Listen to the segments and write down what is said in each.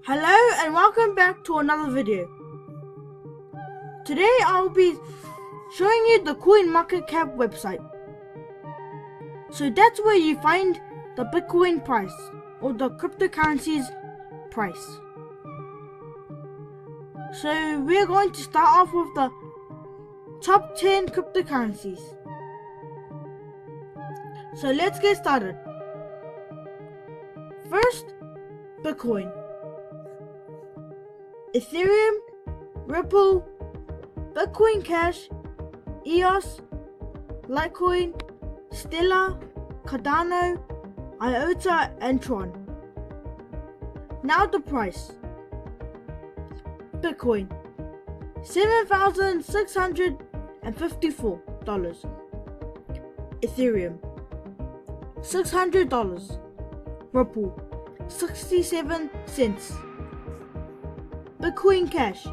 Hello and welcome back to another video. Today I'll be showing you the Coinmarketcap website. So that's where you find the Bitcoin price or the cryptocurrency's price. So we're going to start off with the top 10 cryptocurrencies. So let's get started. First, Bitcoin, Ethereum, Ripple, Bitcoin Cash, EOS, Litecoin, Stellar, Cardano, IOTA and Tron. Now the price. Bitcoin $7,654. Ethereum $600. Ripple 67 cents. Bitcoin Cash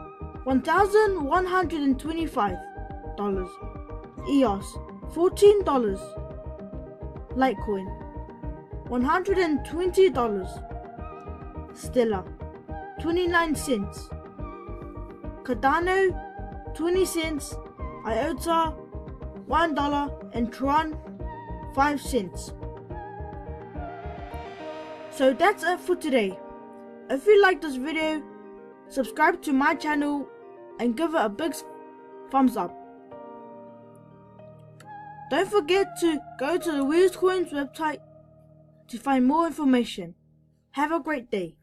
$1,125. EOS $14. Litecoin $120. Stellar 29 cents. Cardano 20 cents. IOTA $1 and Tron 5 cents. So that's it for today. If you like this video, subscribe to my channel and give it a big thumbs up. Don't forget to go to the Weirdest Coins website to find more information. Have a great day.